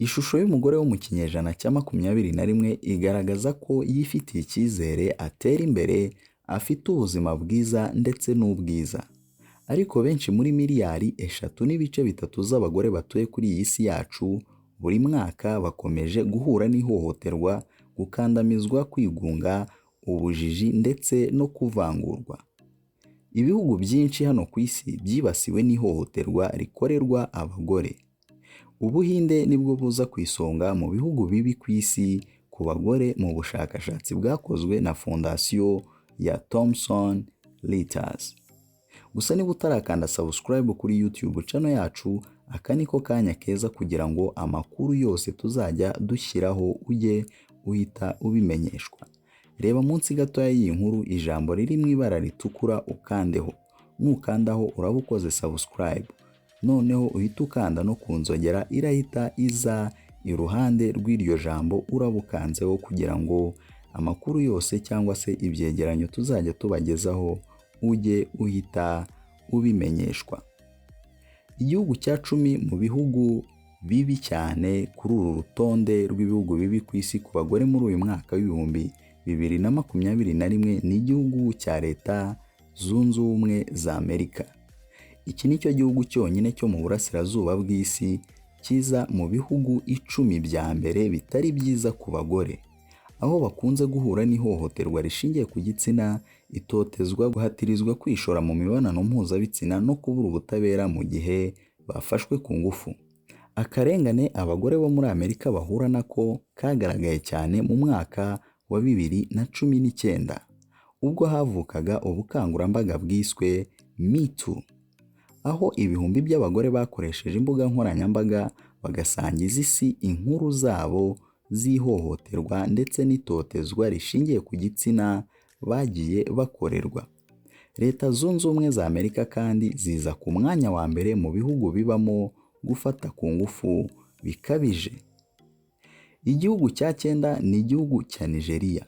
Ishusho y'umugore wo mu kinyejana cya 21 igaragaza ko yifitiye icyizere, atera imbere, afite ubuzima bwiza ndetse n'ubwiza. Ariko benshi muri miliyari 3.3 z'abagore batuye kuri iyi si yacu, buri mwaka bakomeje guhura n'ihohoterwa, gukandamizwa, kwigunga, ubujiji ndetse no kuvangurwa. Ibihugu byinshi hano ku isi byibasiwe n'ihohoterwa rikorerwa abagore. Ubuhinde nibwo buza ku isonga mu bihugu bibi ku isi ku bagore mu bushakashatsi bwakozwe na fondasiyo ya Thomson Reuters. Gusa niba utarakanda subscribe kuri YouTube channel yacu, aka niko kanya keza kugira ngo amakuru yose tuzajya dushyiraho ujye uhita ubimenyeshwa. Reba munsi gatoya y'iyi nkuru ijambo riri mu ibara ritukura ukandeho. Nukandaho uraba ukoze subscribe. Noneho uhita ukanda no kunzogera irahita iza iruhande rw'iryo jambo urabukanzeho kugira ngo amakuru yose cyangwa se ibyegeranyo tuzajya tubagezaho ujye uhita ubimenyeshwa. Igihugu cya 10 mu bihugu bibi cyane kuri uru rutonde rw'ibihugu bibi ku isi ku bagore muri uyu mwaka w'ibihumbi 2021 ni igihugu cya Leta Zunze Ubumwe za Amerika. Iki nicyo gihugu cyonyine cyo mu burasirazuba bw'isi kiza mu bihugu 10 bya mbere bitari byiza ku bagore, aho bakunze guhura n'ihohoterwa rishingiye ku gitsina, itotezwa, guhatirizwa kwishora mu mibonano mpuzabitsina no kubura ubutabera mu gihe bafashwe ku ngufu. Akarengane abagore bo muri Amerika bahura nako kagaragaye cyane mu mwaka wa 2019 ubwo havukaga ubukangurambaga bwiswe Me Too, aho ibihumbi by'abagore bakoresheje imbuga nkoranyambaga bagasangiza isi inkuru zabo z'ihohoterwa ndetse n'itotezwa rishingiye ku gitsina bagiye bakorerwa. Leta Zunze Ubumwe za Amerika kandi ziza ku mwanya wa mbere mu bihugu bibamo gufata ku ngufu bikabije. Igihugu cya 9 ni igihugu cya Nigeria.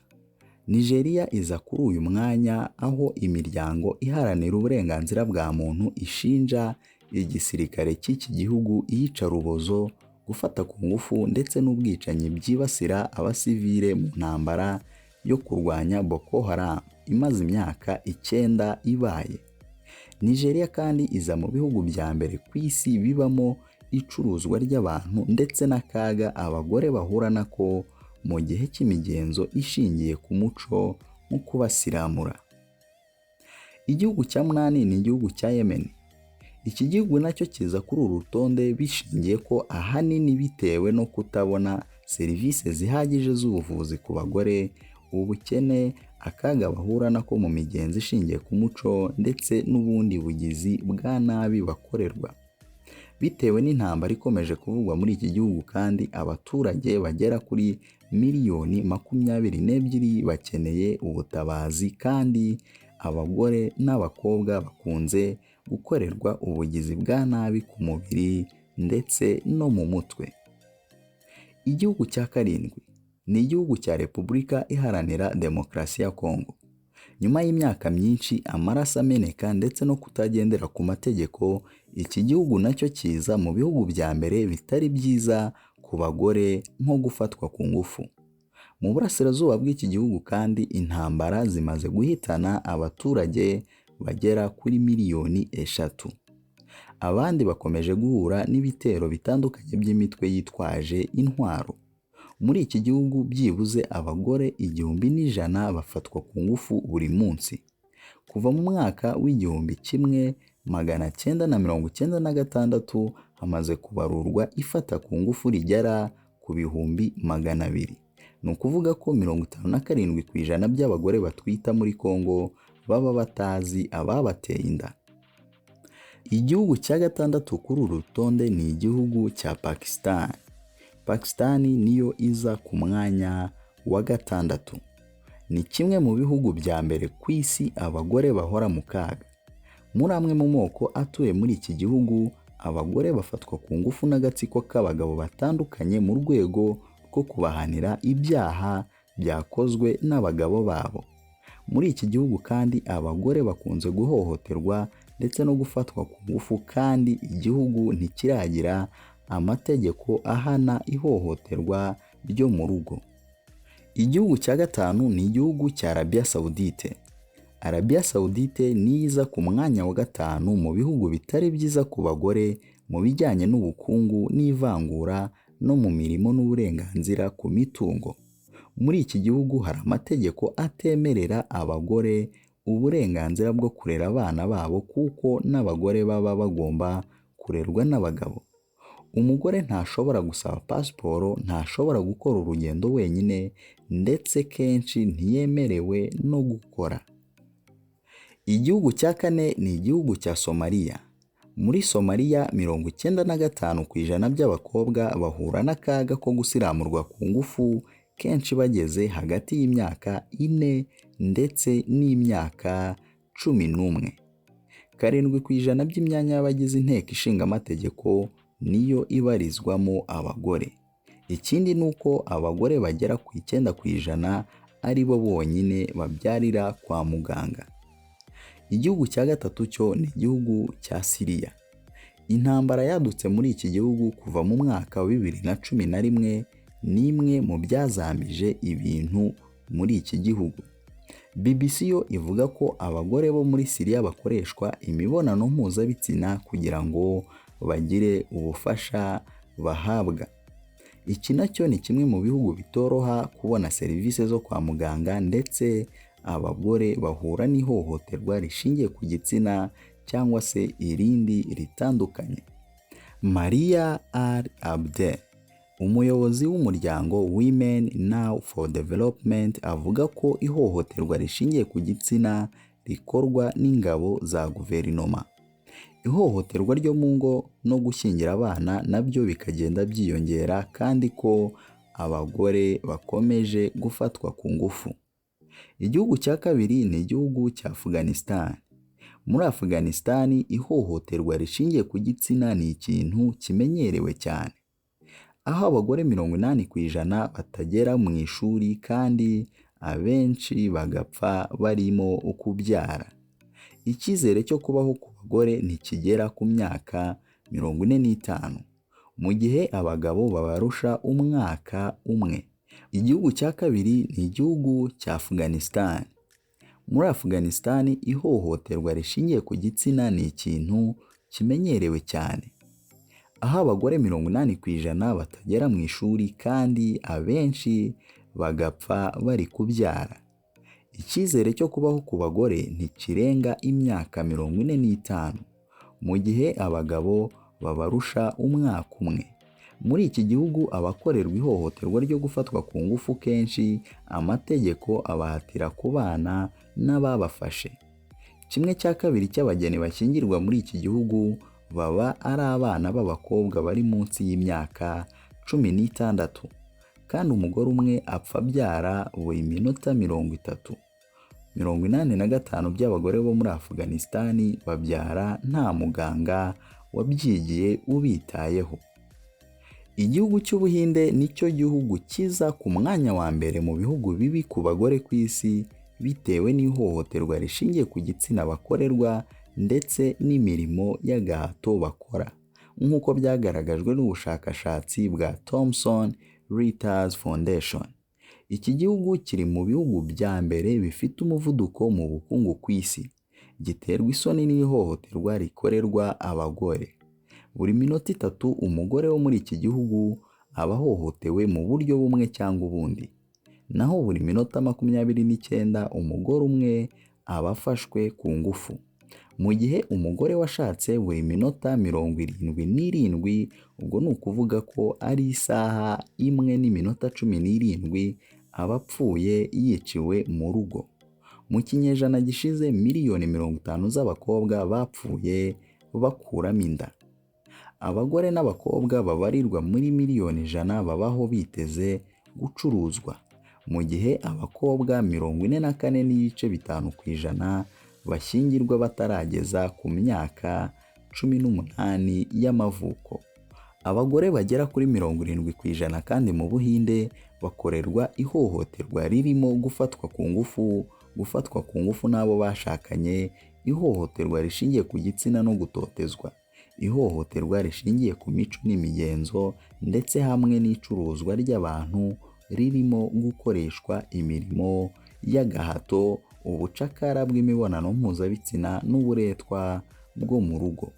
Nigeria iza kuri uyu mwanya aho imiryango iharanira uburenganzira bwa muntu ishinja igisirikare cy'iki gihugu iyicarubozo, gufata ku ngufu ndetse n'ubwicanyi byibasira abasivile mu ntambara yo kurwanya Boko Haram imaze imyaka 9 ibaye. Nigeria kandi iza mu bihugu bya mbere ku isi bibamo icuruzwa ry'abantu ndetse n'akaga abagore bahura nako mu gihe cy'imigenzo ishingiye ku muco nko kubasiramura. Igihugu cya 8 ni igihugu cya Yemen. Iki gihugu nacyo kiza kuri uru rutonde bishingiye ko ahanini bitewe no kutabona serivisi zihagije z'ubuvuzi ku bagore, ubukene, akaga bahura nako mu migenzo ishingiye ku muco ndetse n'ubundi bugizi bwa nabi bakorerwa. Bitewe n'intambara ikomeje kuvugwa muri iki gihugu kandi abaturage bagera kuri miliyoni 22 bakeneye ubutabazi, kandi abagore n'abakobwa bakunze gukorerwa ubugizi bwa nabi ku mubiri ndetse no mu mutwe. Igihugu cya 7 ni igihugu cya Repubulika Iharanira Demokarasi ya Kongo. Nyuma y'imyaka myinshi, amaraso ameneka ndetse no kutagendera ku mategeko, iki gihugu nacyo kiza mu bihugu bya mbere bitari byiza ku bagore nko gufatwa ku ngufu. Mu burasirazuba bw'iki gihugu kandi intambara zimaze guhitana abaturage bagera kuri miliyoni 3. Abandi bakomeje guhura n'ibitero bitandukanye by'imitwe yitwaje intwaro. Muri iki gihugu byibuze abagore 1,100 bafatwa ku ngufu buri munsi. Kuva mu mwaka w'1996 hamaze kubarurwa ifata ku ngufu rigera ku bihumbi 200. Ni ukuvuga ko 57% by'abagore batwita muri Kongo baba batazi ababateye inda. Igihugu cya 6 kuri uru rutonde ni igihugu cya Pakistan. Pakistan niyo iza ku mwanya wa 6. Ni kimwe mu bihugu bya mbere ku isi abagore bahora mu kaga. Muri amwe mu moko atuye muri iki gihugu, abagore bafatwa ku ngufu n'agatsiko k'abagabo batandukanye mu rwego rwo kubahanira ibyaha byakozwe n'abagabo babo. Muri iki gihugu kandi abagore bakunze guhohoterwa ndetse no gufatwa ku ngufu, kandi igihugu ntikiragira amategeko ahana ihohoterwa ryo mu rugo. Igihugu cya gatanu ni igihugu cya Arabia Saudite. Arabia Saudite niza ku mwanya wa gatanu mu bihugu bitari byiza ku bagore mu bijyanye n'ubukungu n'ivangura no mu mirimo n'uburenganzira ku mitungo. Muri iki gihugu hari amategeko atemerera abagore uburenganzira bwo kurera abana babo kuko n'abagore baba bagomba kurerwa n'abagabo. Umugore ntashobora gusaba pasiporo, ntashobora gukora urugendo wenyine ndetse kenshi ntiyemerewe no gukora. Igihugu cya kane ni igihugu cya Somalia. Muri Somalia 95% by'abakobwa bahura n'akaga ko gusiramurwa ku ngufu, kenshi bageze hagati y'imyaka 4 ndetse n'imyaka 11. 7% by'imyanya y'abagize inteko ishinga amategeko niyo ibarizwamo abagore. Ikindi ni uko abagore bagera ku 9% ari bo bonyine babyarira kwa muganga. Igihugu cya gatatu cyo ni igihugu cya Syria. Intambara yadutse muri iki gihugu kuva mu mwaka wa 2011 ni imwe mu byazambije ibintu muri iki gihugu. BBC yo ivuga ko abagore bo muri Syria bakoreshwa imibonano mpuzabitsina kugira ngo bagire ubufasha bahabwa. Iki nacyo ni kimwe mu bihugu bitoroha kubona serivisi zo kwa muganga ndetse abagore bahura n'ihohoterwa rishingiye ku gitsina cyangwa se irindi ritandukanye. Maria Al-Abdel, umuyobozi w'umuryango Women Now for Development, avuga ko ihohoterwa rishingiye ku gitsina rikorwa n'ingabo za guverinoma. Ihohoterwa ryo mu ngo no gushyingira abana nabyo bikagenda byiyongera kandi ko abagore bakomeje gufatwa ku ngufu. Igihugu cya kabiri ni igihugu cya Afghanistan. Muri Afghanistan ihohoterwa rishingiye ku gitsina ni ikintu kimenyerewe cyane, aho abagore 80% batagera mu ishuri kandi abenshi bagapfa barimo kubyara. Icyizere cyo kubaho ku bagore ntikigera ku myaka 45, mu gihe abagabo babarusha umwaka umwe. Igihugu cya kabiri ni igihugu cya Afghanistan. Muri Afghanistan ihohoterwa rishingiye ku gitsina ni ikintu kimenyerewe cyane, aho abagore 80% batagera mu ishuri kandi abenshi bagapfa bari kubyara. Icyizere cyo kubaho ku bagore ntikirenga imyaka 45, mu gihe abagabo babarusha umwaka umwe. Muri iki gihugu abakorerwa ihohoterwa ryo gufatwa ku ngufu kenshi amategeko abahatira kubana n'ababafashe. 1/2 cy'abageni bashyingirwa muri iki gihugu baba ari abana b'abakobwa bari munsi y'imyaka 16, kandi umugore umwe apfa abyara buri minota 30. 85% by'abagore bo muri Afghanistan babyara nta muganga wabyigiye ubitayeho. Igihugu cy'Ubuhinde nicyo gihugu kiza ku mwanya wa mbere mu bihugu bibi ku bagore ku isi bitewe n'ihohoterwa rishingiye ku gitsina bakorerwa ndetse n'imirimo y'agahato bakora, nk'uko byagaragajwe n'ubushakashatsi bwa Thomson Reuters Foundation. Iki gihugu kiri mu bihugu bya mbere bifite umuvuduko mu bukungu ku isi, giterwa isoni n'ihohoterwa rikorerwa abagore. Buri minota 3 umugore wo muri iki gihugu aba ahohotewe mu buryo bumwe cyangwa ubundi, naho buri minota 29 umugore umwe aba afashwe ku ngufu, mu gihe umugore washatse buri minota 77, ubwo ni ukuvuga ko ari isaha 1 n'iminota 17 aba apfuye yiciwe mu rugo. Mu kinyejana gishize miliyoni 50 z'abakobwa bapfuye bakuramo inda. Abagore n'abakobwa babarirwa muri miliyoni 100 babaho biteze gucuruzwa, mu gihe abakobwa 44.5% bashyingirwa batarageza ku myaka 18 y'amavuko. Abagore bagera kuri 70% kandi mu Buhinde bakorerwa ihohoterwa ririmo gufatwa ku ngufu n'abo bashakanye, ihohoterwa rishingiye ku gitsina no gutotezwa. ihohoterwa rishingiye ku mico n'imigenzo ndetse hamwe n'icuruzwa ry'abantu ririmo gukoreshwa imirimo y'agahato, ubucakara bw'imibonano mpuzabitsina n'uburetwa bwo mu rugo.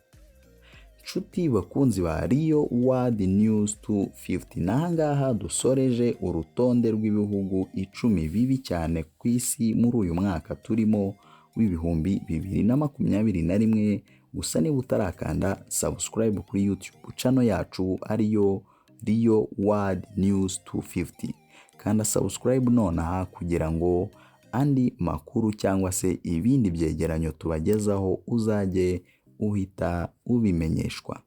Nshuti bakunzi ba Real World News 250, n'aha ngaha dusoreje urutonde rw'ibihugu 10 bibi cyane ku isi muri uyu mwaka turimo w'ibihumbi 2021. Gusa niba utarakanda subscribe kuri YouTube channel yacu ariyo Real World News 250, kanda subscribe nonaha kugira ngo andi makuru cyangwa se ibindi byegeranyo tubagezaho uzajye uhita ubimenyeshwa.